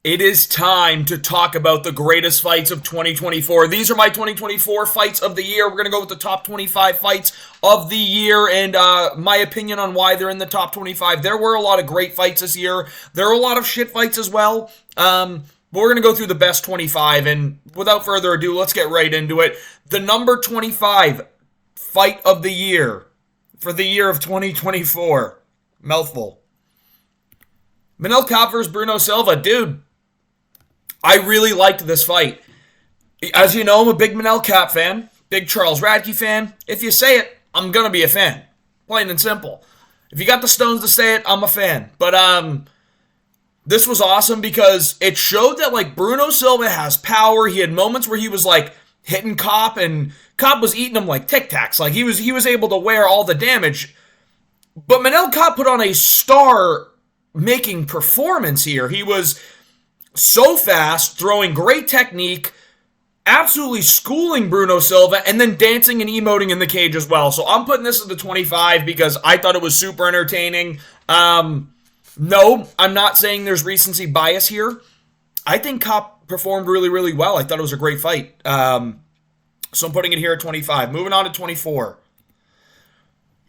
It is time to talk about the greatest fights of 2024. These are my 2024 fights of the year. We're going to go with the top 25 fights of the year and my opinion on why they're in the top 25. There were a lot of great fights this year. There were a lot of shit fights as well. But we're going to go through the best 25, and without further ado, let's get right into it. The number 25 fight of the year for the year of 2024. Mouthful. Manel Kape versus Bruno Silva. Dude, I really liked this fight. As you know, I'm a big Manel Kape fan, big Charles Radtke fan. If you say it, I'm going to be a fan. Plain and simple. If you got the stones to say it, I'm a fan. But this was awesome because it showed that like Bruno Silva has power. He had moments where he was like hitting Kape, and Kape was eating him like Tic Tacs. Like he was able to wear all the damage. But Manel Kape put on a star-making performance here. He was so fast, throwing great technique, absolutely schooling Bruno Silva, and then dancing and emoting in the cage as well. So I'm putting this at the 25 because I thought it was super entertaining. No, I'm not saying there's recency bias here. I think Kape performed really, really well. I thought it was a great fight. So I'm putting it here at 25. Moving on to 24.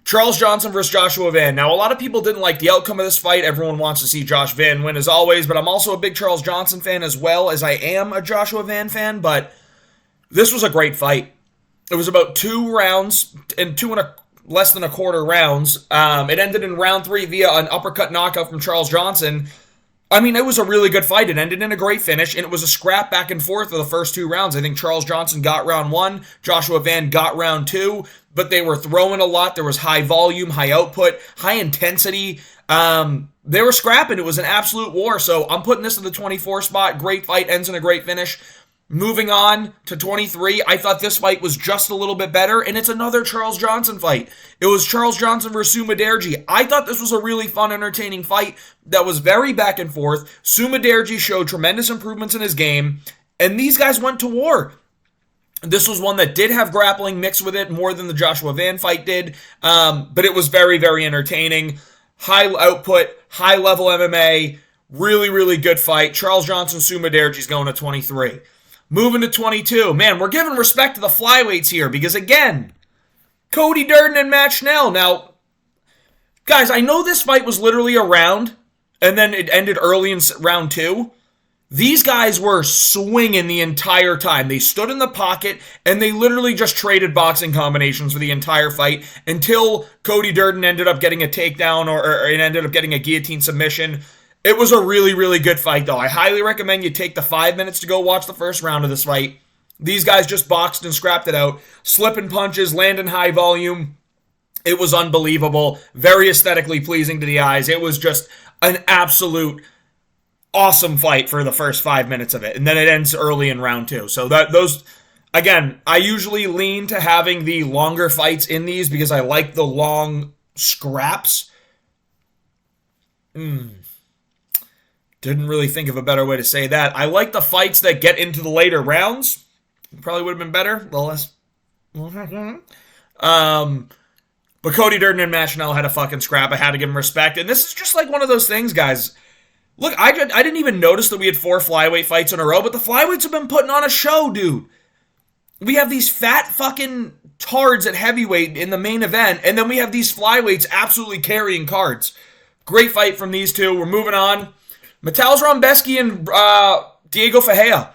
Charles Johnson versus Joshua Van. Now, a lot of people didn't like the outcome of this fight. Everyone wants to see Josh Van win as always, but I'm also a big Charles Johnson fan as well as I am a Joshua Van fan, but this was a great fight. It was about 2 rounds and less than a quarter rounds. It ended in round 3 via an uppercut knockout from Charles Johnson. I mean, it was a really good fight. It ended in a great finish, and it was a scrap back and forth for the first 2 rounds. I think Charles Johnson got round 1, Joshua Van got round 2, but they were throwing a lot. There was high volume, high output, high intensity. They were scrapping. It was an absolute war, so I'm putting this in the 24 spot. Great fight, ends in a great finish. Moving on to 23, I thought this fight was just a little bit better, and it's another Charles Johnson fight. It was Charles Johnson versus Sumudaerji. I thought this was a really fun, entertaining fight that was very back and forth. Sumudaerji showed tremendous improvements in his game, and these guys went to war. This was one that did have grappling mixed with it more than the Joshua Van fight did, but it was very, very entertaining. High output, high-level MMA, really, really good fight. Charles Johnson, Sumudaerji's going to 23. Moving to 22. Man, we're giving respect to the flyweights here because, again, Cody Durden and Matt Schnell. Now, guys, I know this fight was literally a round, and then it ended early in round 2. These guys were swinging the entire time. They stood in the pocket, and they literally just traded boxing combinations for the entire fight until Cody Durden ended up getting a takedown or it ended up getting a guillotine submission. It was a really, really good fight, though. I highly recommend you take the 5 minutes to go watch the first round of this fight. These guys just boxed and scrapped it out. Slipping punches, landing high volume. It was unbelievable. Very aesthetically pleasing to the eyes. It was just an absolute awesome fight for the first 5 minutes of it. And then it ends early in round 2. So again, I usually lean to having the longer fights in these because I like the long scraps. Didn't really think of a better way to say that. I like the fights that get into the later rounds. Probably would have been better. A little less. But Cody Durden and Matt Schnell had a fucking scrap. I had to give them respect. And this is just like one of those things, guys. Look, I didn't even notice that we had 4 flyweight fights in a row, but the flyweights have been putting on a show, dude. We have these fat fucking tards at heavyweight in the main event, and then we have these flyweights absolutely carrying cards. Great fight from these two. We're moving on. Mateusz Rebecki and Diego Ferreira.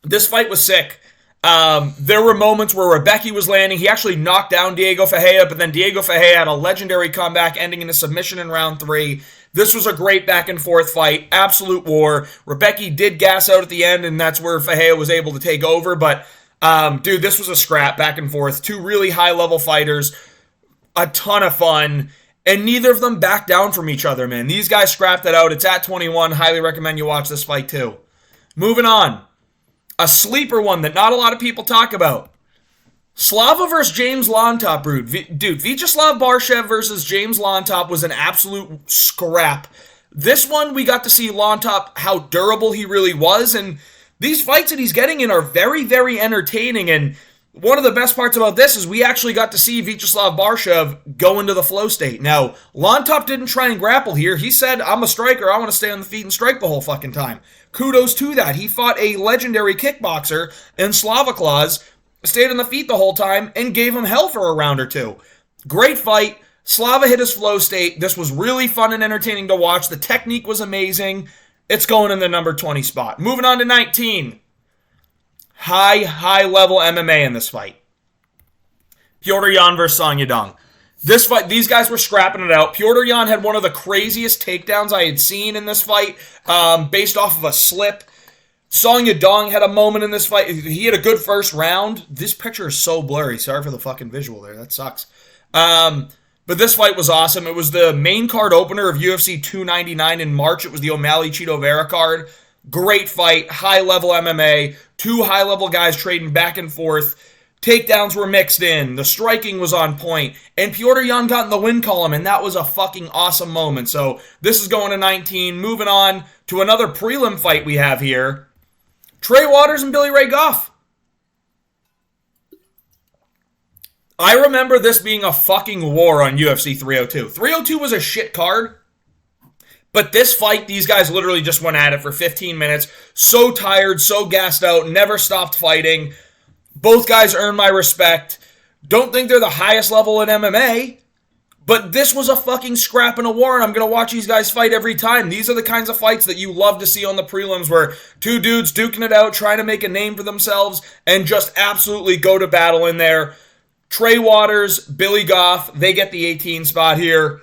This fight was sick. There were moments where Rebecki was landing. He actually knocked down Diego Ferreira, but then Diego Ferreira had a legendary comeback ending in a submission in round 3. This was a great back and forth fight. Absolute war. Rebecki did gas out at the end, and that's where Ferreira was able to take over. But, dude, this was a scrap back and forth. 2 really high-level fighters. A ton of fun. And neither of them backed down from each other, man. These guys scrapped it out. It's at 21. Highly recommend you watch this fight, too. Moving on. A sleeper one that not a lot of people talk about. Slava versus James Lontop, dude. Vyacheslav Barshev versus James Lontop was an absolute scrap. This one, we got to see Lontop, how durable he really was. And these fights that he's getting in are very, very entertaining. And one of the best parts about this is we actually got to see Vyacheslav Barshev go into the flow state. Now, Lontop didn't try and grapple here. He said, I'm a striker. I want to stay on the feet and strike the whole fucking time. Kudos to that. He fought a legendary kickboxer in Slava stayed on the feet the whole time, and gave him hell for a round or two. Great fight. Slava hit his flow state. This was really fun and entertaining to watch. The technique was amazing. It's going in the number 20 spot. Moving on to 19. High level MMA in this fight. Petr Yan versus Song Yadong. This fight, these guys were scrapping it out. Petr Yan had one of the craziest takedowns I had seen in this fight, based off of a slip. Song Yadong had a moment in this fight. He had a good first round. This picture is so blurry. Sorry for the fucking visual there. That sucks. But this fight was awesome. It was the main card opener of UFC 299 in March. It was the O'Malley-Chito Vera card. Great fight, high-level MMA, two high-level guys trading back and forth. Takedowns were mixed in. The striking was on point. And Petr Yan got in the win column, and that was a fucking awesome moment. So this is going to 19. Moving on to another prelim fight we have here. Trey Waters and Billy Ray Goff. I remember this being a fucking war on UFC 302. 302 was a shit card. But this fight, these guys literally just went at it for 15 minutes. So tired, so gassed out, never stopped fighting. Both guys earned my respect. Don't think they're the highest level in MMA. But this was a fucking scrap and a war, and I'm going to watch these guys fight every time. These are the kinds of fights that you love to see on the prelims, where two dudes duking it out, trying to make a name for themselves, and just absolutely go to battle in there. Trey Waters, Billy Goff, they get the 18 spot here.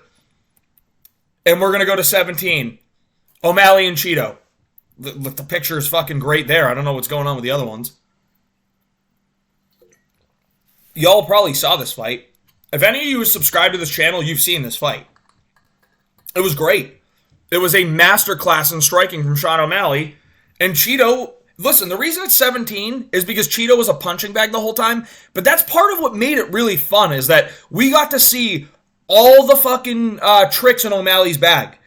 And we're going to go to 17. O'Malley and Chito. The picture is fucking great there. I don't know what's going on with the other ones. Y'all probably saw this fight. If any of you subscribe to this channel, you've seen this fight. It was great. It was a masterclass in striking from Sean O'Malley. And Chito, listen, the reason it's 17 is because Chito was a punching bag the whole time. But that's part of what made it really fun, is that we got to see all the fucking tricks in O'Malley's bag.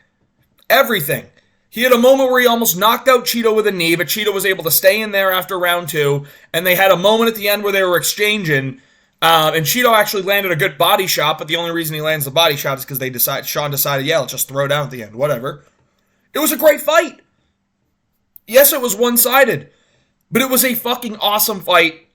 Everything. He had a moment where he almost knocked out Chito with a knee, but Chito was able to stay in there after round 2. And they had a moment at the end where they were exchanging. And Chito actually landed a good body shot, but the only reason he lands the body shot is because Sean decided, yeah, let's just throw down at the end. Whatever. It was a great fight. Yes, it was one-sided. But it was a fucking awesome fight.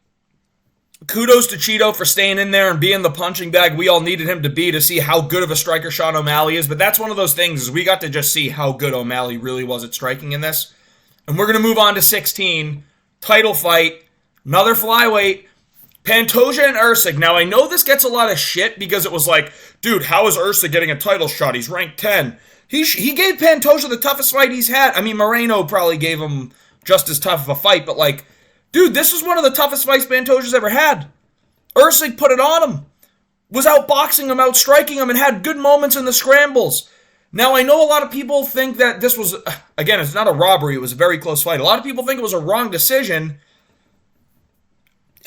Kudos to Chito for staying in there and being the punching bag we all needed him to be to see how good of a striker Sean O'Malley is. But that's one of those things, is we got to just see how good O'Malley really was at striking in this. And we're going to move on to 16. Title fight. Another flyweight. Pantoja and Usyk. Now, I know this gets a lot of shit because it was like, dude, how is Usyk getting a title shot? He's ranked 10. He gave Pantoja the toughest fight he's had. I mean, Moreno probably gave him just as tough of a fight, but like, dude, this was one of the toughest fights Pantoja's ever had. Usyk put it on him. Was outboxing him, outstriking him, and had good moments in the scrambles. Now, I know a lot of people think that this was, again, it's not a robbery. It was a very close fight. A lot of people think it was a wrong decision.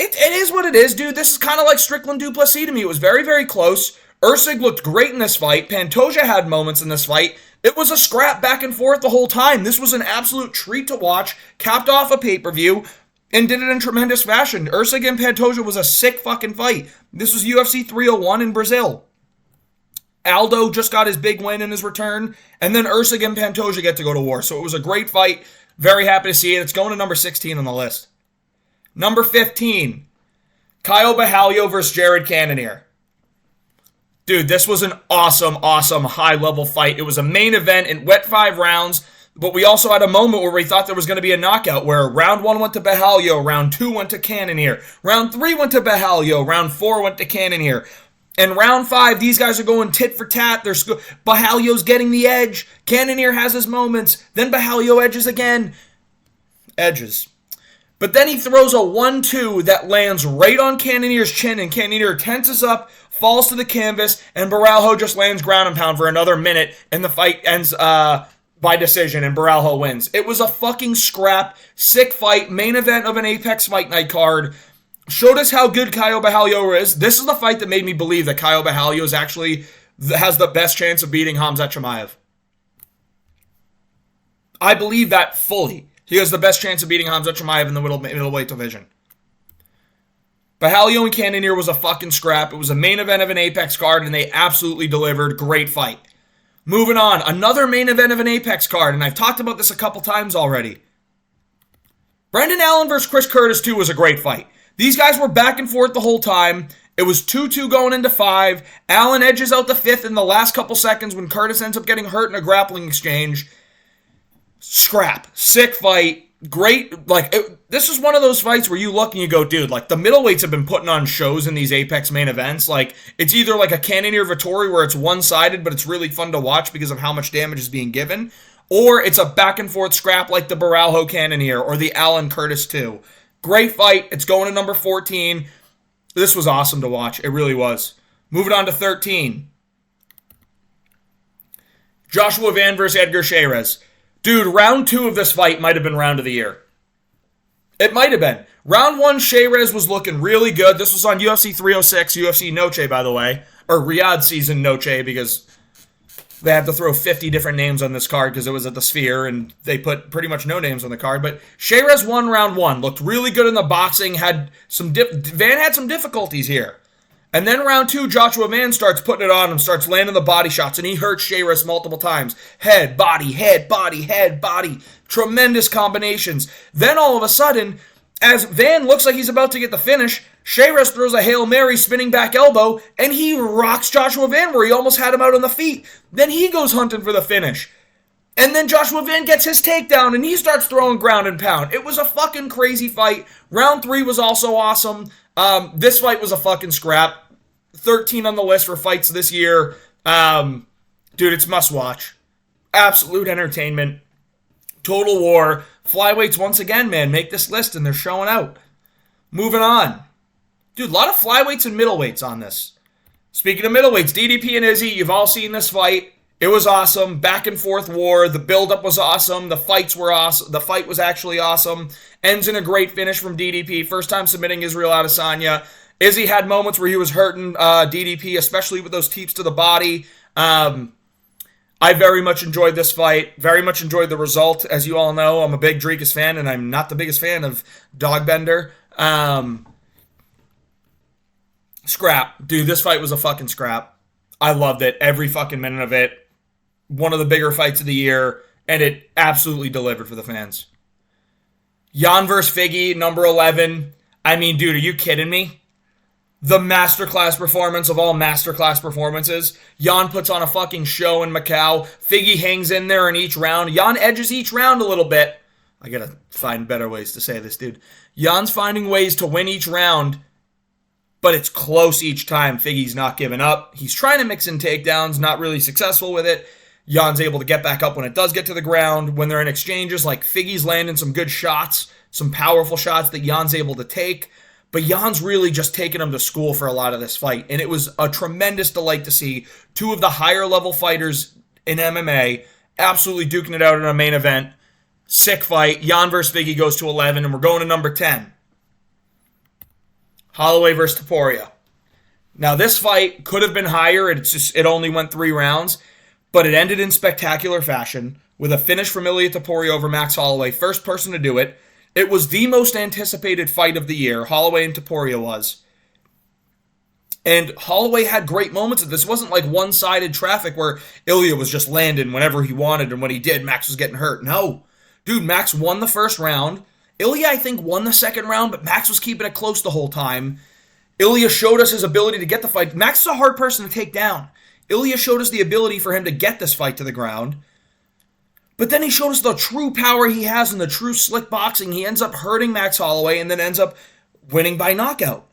It is what it is, dude. This is kind of like Strickland Duplessis to me. It was very, very close. Usyk looked great in this fight. Pantoja had moments in this fight. It was a scrap back and forth the whole time. This was an absolute treat to watch. Capped off a pay-per-view. And did it in tremendous fashion. Usyk and Pantoja was a sick fucking fight. This was UFC 301 in Brazil. Aldo just got his big win in his return. And then Usyk and Pantoja get to go to war. So it was a great fight. Very happy to see it. It's going to number 16 on the list. Number 15. Caio Borralho versus Jared Cannonier. Dude, this was an awesome, awesome high-level fight. It was a main event. It went 5 rounds. But we also had a moment where we thought there was going to be a knockout, where round 1 went to Borralho, round 2 went to Cannonier, round 3 went to Borralho, round 4 went to Cannonier. And round 5, these guys are going tit for tat. Borralho's getting the edge. Cannonier has his moments. Then Borralho edges again. Edges. But then he throws a 1-2 that lands right on Cannonier's chin, and Cannonier tenses up, falls to the canvas, and Borralho just lands ground and pound for another minute, and the fight ends by decision, and Borralho wins. It was a fucking scrap, sick fight, main event of an Apex Fight Night card. Showed us how good Caio Borralho is. This is the fight that made me believe that Caio Borralho is actually has the best chance of beating Khamzat Chimaev. I believe that fully. He has the best chance of beating Khamzat Chimaev in the middleweight division. But Halio and Cannonier was a fucking scrap. It was a main event of an Apex card, and they absolutely delivered. Great fight. Moving on, another main event of an Apex card, and I've talked about this a couple times already. Brendan Allen versus Chris Curtis 2 was a great fight. These guys were back and forth the whole time. It was 2-2 going into 5. Allen edges out the 5th in the last couple seconds when Curtis ends up getting hurt in a grappling exchange. Scrap. Sick fight. Great. This is one of those fights where you look and you go, dude, the middleweights have been putting on shows in these Apex main events. It's either like a Cannonier Vettori where it's one-sided, but it's really fun to watch because of how much damage is being given, or it's a back-and-forth scrap like the Baralho Cannonier or the Allen Curtis 2. Great fight. It's going to number 14. This was awesome to watch. It really was. Moving on to 13. Joshua Van versus Edgar Chairez. Dude, round 2 of this fight might have been round of the year. It might have been. Round 1, Chairez was looking really good. This was on UFC 306, UFC Noche, by the way. Or Riyadh season Noche, because they had to throw 50 different names on this card because it was at the Sphere, and they put pretty much no names on the card. But Chairez won round 1. Looked really good in the boxing. Van had some difficulties here. And then round 2, Joshua Van starts putting it on him, starts landing the body shots, and he hurts Chairez multiple times. Head, body, head, body, head, body. Tremendous combinations. Then all of a sudden, as Van looks like he's about to get the finish, Chairez throws a Hail Mary spinning back elbow, and he rocks Joshua Van where he almost had him out on the feet. Then he goes hunting for the finish. And then Joshua Van gets his takedown, and he starts throwing ground and pound. It was a fucking crazy fight. Round 3 was also awesome. This fight was a fucking scrap. 13 on the list for fights this year. Dude, it's must watch. Absolute entertainment. Total war. Flyweights once again, man, make this list and they're showing out. Moving on. Dude, a lot of flyweights and middleweights on this. Speaking of middleweights, DDP and Izzy, you've all seen this fight. It was awesome. Back and forth war. The build-up was awesome. The fights were awesome. The fight was actually awesome. Ends in a great finish from DDP. First time submitting Israel Adesanya. Izzy had moments where he was hurting DDP, especially with those teeps to the body. I very much enjoyed this fight. Very much enjoyed the result. As you all know, I'm a big Dricus fan, and I'm not the biggest fan of Dogbender. Scrap. Dude, this fight was a fucking scrap. I loved it. Every fucking minute of it. One of the bigger fights of the year, and it absolutely delivered for the fans. Jan vs. Figgy, number 11. I mean, dude, are you kidding me? The masterclass performance of all masterclass performances. Jan puts on a fucking show in Macau. Figgy hangs in there in each round. Jan edges each round a little bit. I gotta find better ways to say this, dude. Jan's finding ways to win each round, but it's close each time. Figgy's not giving up. He's trying to mix in takedowns, not really successful with it. Jan's able to get back up when it does get to the ground. When they're in exchanges, Figgy's landing some good shots, some powerful shots that Jan's able to take. But Jan's really just taken him to school for a lot of this fight. And it was a tremendous delight to see two of the higher level fighters in MMA absolutely duking it out in a main event. Sick fight. Jan versus Figgy goes to 11, and we're going to number 10. Holloway versus Topuria. Now, this fight could have been higher. It only went 3 rounds. But it ended in spectacular fashion with a finish from Ilia Topuria over Max Holloway. First person to do it. It was the most anticipated fight of the year. Holloway and Topuria was. And Holloway had great moments. This wasn't like one-sided traffic where Ilia was just landing whenever he wanted, and when he did, Max was getting hurt. No. Dude, Max won the first round. Ilia, I think, won the second round, but Max was keeping it close the whole time. Ilia showed us his ability to get the fight. Max is a hard person to take down. Ilia showed us the ability for him to get this fight to the ground. But then he showed us the true power he has and the true slick boxing. He ends up hurting Max Holloway and then ends up winning by knockout.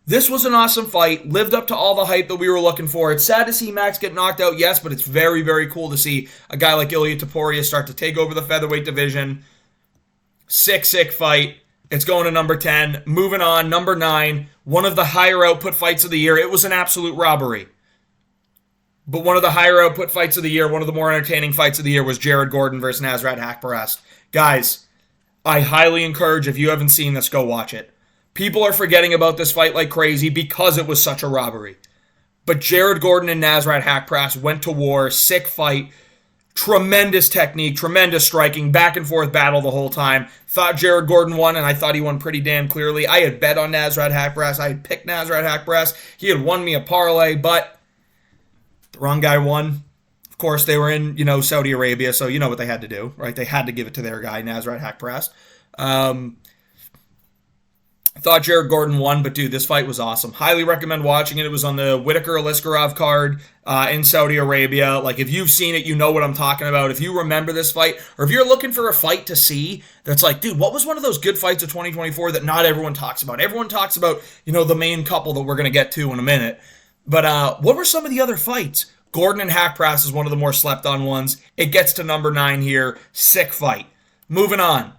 This was an awesome fight. Lived up to all the hype that we were looking for. It's sad to see Max get knocked out, yes, but it's very, very cool to see a guy like Ilia Topuria start to take over the featherweight division. Sick fight. It's going to number 10. Moving on, number 9. One of the higher output fights of the year. It was an absolute robbery. But one of the higher output fights of the year, one of the more entertaining fights of the year was Jared Gordon versus Nasrat Haqparast. Guys, I highly encourage, if you haven't seen this, go watch it. People are forgetting about this fight like crazy because it was such a robbery. But Jared Gordon and Nasrat Haqparast went to war. Sick fight. Tremendous technique, tremendous striking, back and forth battle the whole time. Thought Jared Gordon won, and I thought he won pretty damn clearly. I had bet on Nasrat Haqparast. I had picked Nasrat Haqparast. He had won me a parlay, but the wrong guy won. Of course, they were in, Saudi Arabia, so you know what they had to do, right? They had to give it to their guy, Nasrat Haqparast. I thought Jared Gordon won, but dude, this fight was awesome. Highly recommend watching it. It was on the Whittaker-Aliskerov card in Saudi Arabia. Like, if you've seen it, you know what I'm talking about. If you remember this fight, or if you're looking for a fight to see that's like, dude, what was one of those good fights of 2024 that not everyone talks about? Everyone talks about, the main couple that we're going to get to in a minute. But what were some of the other fights? Gordon and Haqparast is one of the more slept-on ones. It gets to number 9 here. Sick fight. Moving on.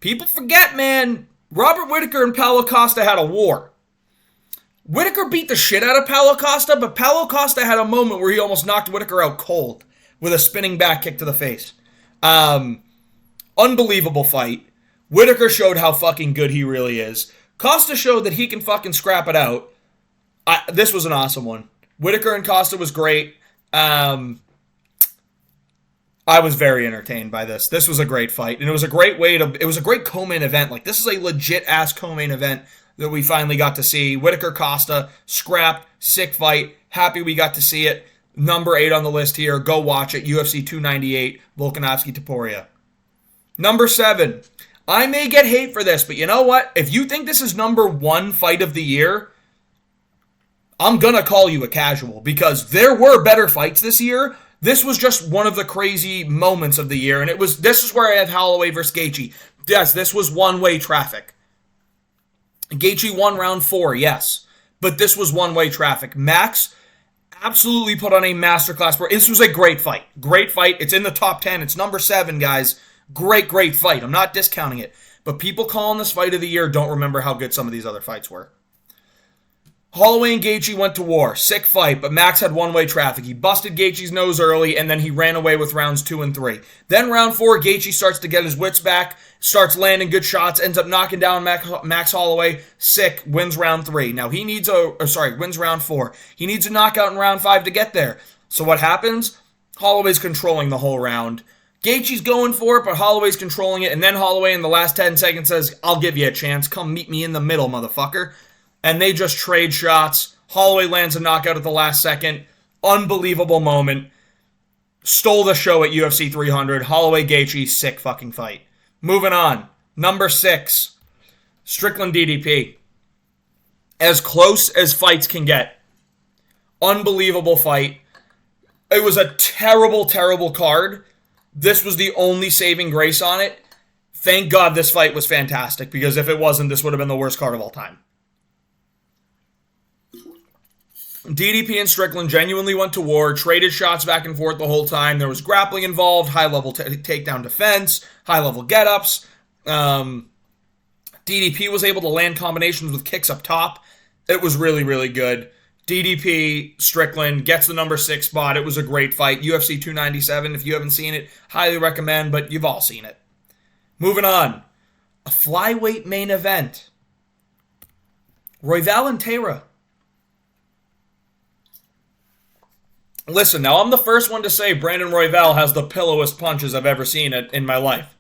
People forget, man. Robert Whittaker and Paulo Costa had a war. Whittaker beat the shit out of Paulo Costa, but Paulo Costa had a moment where he almost knocked Whittaker out cold with a spinning back kick to the face. Unbelievable fight. Whittaker showed how fucking good he really is. Costa showed that he can fucking scrap it out. This was an awesome one. Whittaker and Costa was great. I was very entertained by this. This was a great fight, and it was a great it was a great co-main event. Like, this is a legit-ass co-main event that we finally got to see. Whittaker-Costa, scrapped, sick fight. Happy we got to see it. Number 8 on the list here. Go watch it. UFC 298, Volkanovski-Topuria. Number 7. I may get hate for this, but you know what? If you think this is number 1 fight of the year, I'm gonna call you a casual, because there were better fights this year. This was just one of the crazy moments of the year, and this is where I have Holloway versus Gaethje. Yes, this was one-way traffic. Gaethje won round 4, yes, but this was one-way traffic. Max absolutely put on a masterclass. This was a great fight. Great fight. It's in the top 10. It's number 7, guys. Great fight. I'm not discounting it, but people calling this fight of the year don't remember how good some of these other fights were. Holloway and Gaethje went to war. Sick fight, but Max had one-way traffic. He busted Gaethje's nose early, and then he ran away with rounds 2 and 3. Then round 4, Gaethje starts to get his wits back, starts landing good shots, ends up knocking down Max Holloway. Sick, wins round 3. Now wins round 4. He needs a knockout in round 5 to get there. So what happens? Holloway's controlling the whole round. Gaethje's going for it, but Holloway's controlling it, and then Holloway in the last 10 seconds says, "I'll give you a chance. Come meet me in the middle, motherfucker." And they just trade shots. Holloway lands a knockout at the last second. Unbelievable moment. Stole the show at UFC 300. Holloway Gaethje, sick fucking fight. Moving on. Number 6. Strickland DDP. As close as fights can get. Unbelievable fight. It was a terrible, terrible card. This was the only saving grace on it. Thank God this fight was fantastic, because if it wasn't, this would have been the worst card of all time. DDP and Strickland genuinely went to war, traded shots back and forth the whole time. There was grappling involved, high-level takedown defense, high-level get-ups. DDP was able to land combinations with kicks up top. It was really, really good. DDP, Strickland, gets the number 6 spot. It was a great fight. UFC 297, if you haven't seen it, highly recommend, but you've all seen it. Moving on. A flyweight main event. Royval and Taira. Listen, now I'm the first one to say Brandon Royval has the pillowest punches I've ever seen in my life.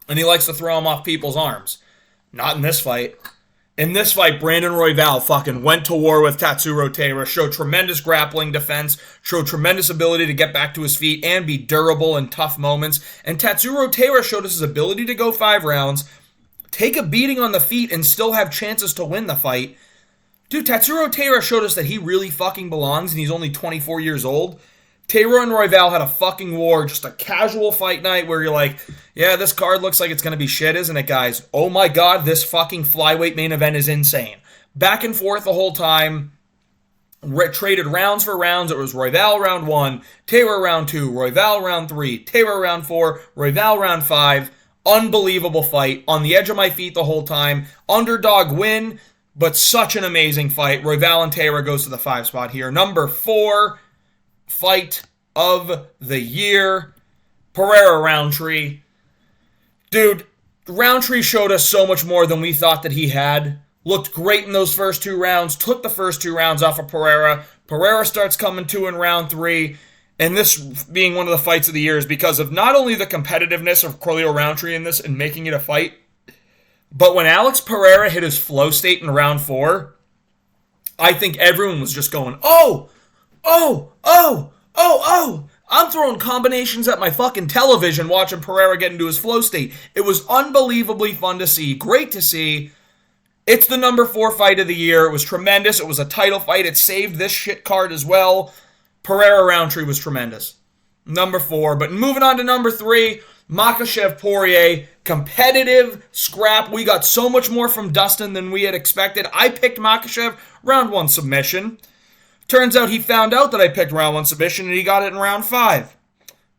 And he likes to throw them off people's arms. Not in this fight. In this fight, Brandon Royval fucking went to war with Tatsuro Taira, showed tremendous grappling defense, showed tremendous ability to get back to his feet and be durable in tough moments. And Tatsuro Taira showed us his ability to go 5 rounds, take a beating on the feet, and still have chances to win the fight. Dude, Tatsuro Taira showed us that he really fucking belongs, and he's only 24 years old. Taira and Royval had a fucking war, just a casual fight night where you're like, yeah, this card looks like it's going to be shit, isn't it, guys? Oh my god, this fucking flyweight main event is insane. Back and forth the whole time. Traded rounds for rounds. It was Royval round 1, Taira round 2, Royval round 3, Taira round 4, Royval round 5. Unbelievable fight. On the edge of my feet the whole time. Underdog win. But such an amazing fight. Royval and Taira goes to the 5 spot here. Number 4 fight of the year. Pereira Roundtree. Dude, Roundtree showed us so much more than we thought that he had. Looked great in those first 2 rounds. Took the first 2 rounds off of Pereira. Pereira starts coming to in round 3. and this being one of the fights of the year, is because of not only the competitiveness of Khalil Rountree in this and making it a fight, but when Alex Pereira hit his flow state in round 4, I think everyone was just going, oh, oh, oh, oh, oh. I'm throwing combinations at my fucking television watching Pereira get into his flow state. It was unbelievably fun to see. Great to see. It's the number 4 fight of the year. It was tremendous. It was a title fight. It saved this shit card as well. Pereira Rountree was tremendous. Number 4. But moving on to number 3, Makhachev Poirier. Competitive scrap. We got so much more from Dustin than we had expected. I picked Makhachev round 1 submission. Turns out he found out that I picked round 1 submission and he got it in round 5.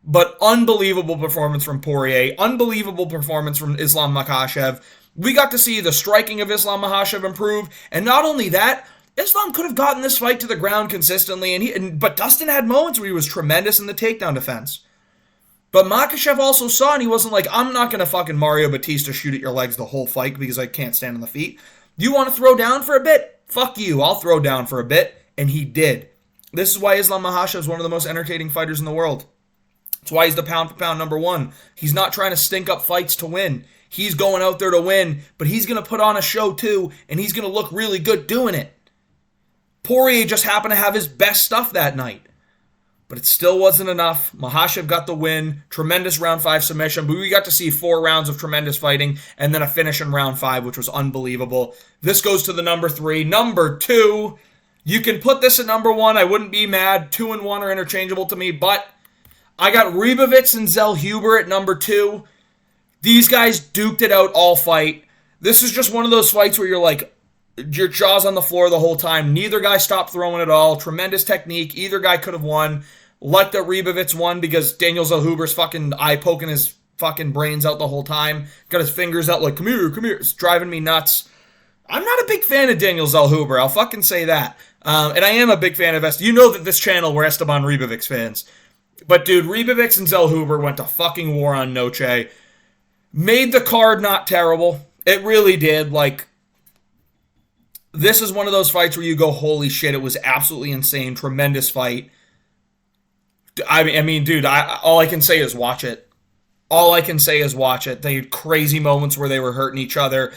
But unbelievable performance from Poirier. Unbelievable performance from Islam Makhachev. We got to see the striking of Islam Makhachev improve. And not only that, Islam could have gotten this fight to the ground consistently. But Dustin had moments where he was tremendous in the takedown defense. But Makhachev also saw, and he wasn't like, I'm not going to fucking Mario Batista shoot at your legs the whole fight because I can't stand on the feet. You want to throw down for a bit? Fuck you. I'll throw down for a bit. And he did. This is why Islam Makhachev is one of the most entertaining fighters in the world. It's why he's the pound-for-pound number 1. He's not trying to stink up fights to win. He's going out there to win, but he's going to put on a show too, and he's going to look really good doing it. Poirier just happened to have his best stuff that night. But it still wasn't enough. Makhachev got the win. Tremendous round 5 submission. But we got to see 4 rounds of tremendous fighting and then a finish in round 5, which was unbelievable. This goes to the number 3. Number 2. You can put this at number 1. I wouldn't be mad. 2 and 1 are interchangeable to me. But I got Ribovich and Zellhuber at number 2. These guys duked it out all fight. This is just one of those fights where you're like, your jaw's on the floor the whole time. Neither guy stopped throwing at all. Tremendous technique. Either guy could have won. Like that Ribovich won because Daniel Zellhuber's fucking eye poking his fucking brains out the whole time. Got his fingers out like, come here, come here. It's driving me nuts. I'm not a big fan of Daniel Zellhuber. I'll fucking say that. And I am a big fan of Esteban. You know that this channel, we're Esteban Ribovich fans. But dude, Ribovich and Zellhuber went to fucking war on Noche. Made the card not terrible. It really did. Like, this is one of those fights where you go, holy shit, it was absolutely insane. Tremendous fight. I mean, dude, all I can say is watch it. All I can say is watch it. They had crazy moments where they were hurting each other.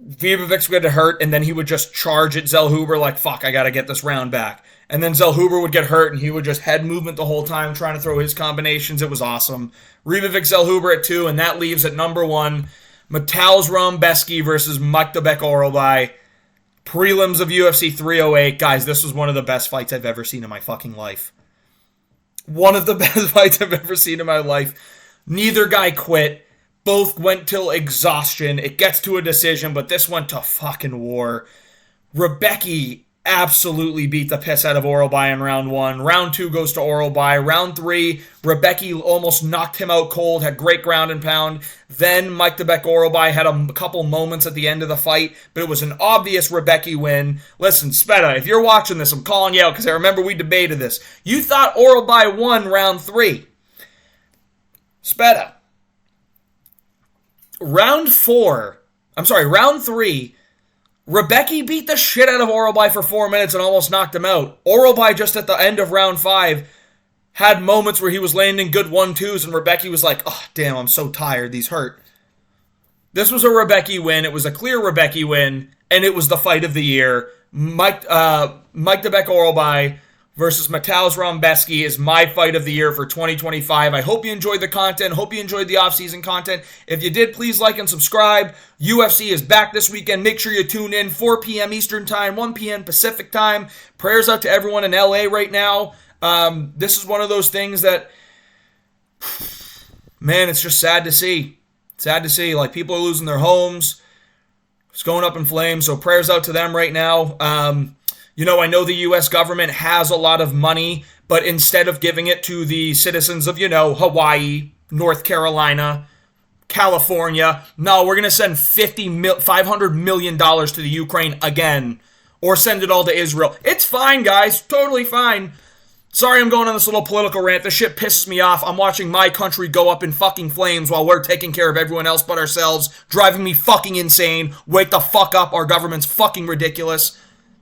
Ribovich would get hurt, and then he would just charge at Zellhuber like, fuck, I gotta get this round back. And then Zellhuber would get hurt, and he would just head movement the whole time, trying to throw his combinations. It was awesome. Ribovich Zellhuber at 2, and that leaves at number 1, Mateusz Rebecki versus Magdabek Orolbai. Prelims of UFC 308. Guys, this was one of the best fights I've ever seen in my fucking life. One of the best fights I've ever seen in my life. Neither guy quit. Both went till exhaustion. It gets to a decision, but this went to fucking war. Rebecki absolutely beat the piss out of Orolbai in round 1. Round 2 goes to Orolbai. Round 3, Rebecki almost knocked him out cold, had great ground and pound. Then Magdabek Orolbai had a couple moments at the end of the fight, but it was an obvious Rebecki win. Listen, Speta, if you're watching this, I'm calling you out because I remember we debated this. You thought Orolbai won round 3. Speta. Round 3, Rebecki beat the shit out of Orolbai for 4 minutes and almost knocked him out. Orolbai just at the end of round 5 had moments where he was landing good 1-2s and Rebecki was like, oh, damn, I'm so tired. These hurt. This was a Rebecki win. It was a clear Rebecki win, and it was the fight of the year. Magdabek Orolbai versus Mateusz Rebecki is my fight of the year for 2025. I hope you enjoyed the content. Hope you enjoyed the off-season content. If you did, please like and subscribe. UFC is back this weekend. Make sure you tune in. 4 p.m. Eastern Time, 1 p.m. Pacific Time. Prayers out to everyone in LA right now. This is one of those things that, man, it's just sad to see. Sad to see. Like, people are losing their homes. It's going up in flames. So prayers out to them right now. I know the U.S. government has a lot of money, but instead of giving it to the citizens of, Hawaii, North Carolina, California, no, we're going to send $500 million to the Ukraine again, or send it all to Israel. It's fine, guys. Totally fine. Sorry I'm going on this little political rant. This shit pisses me off. I'm watching my country go up in fucking flames while we're taking care of everyone else but ourselves, driving me fucking insane. Wake the fuck up. Our government's fucking ridiculous.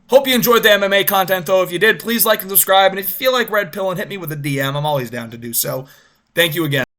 Hope you enjoyed the MMA content, though. If you did, please like and subscribe. And if you feel like red pilling, hit me with a DM. I'm always down to do so. Thank you again.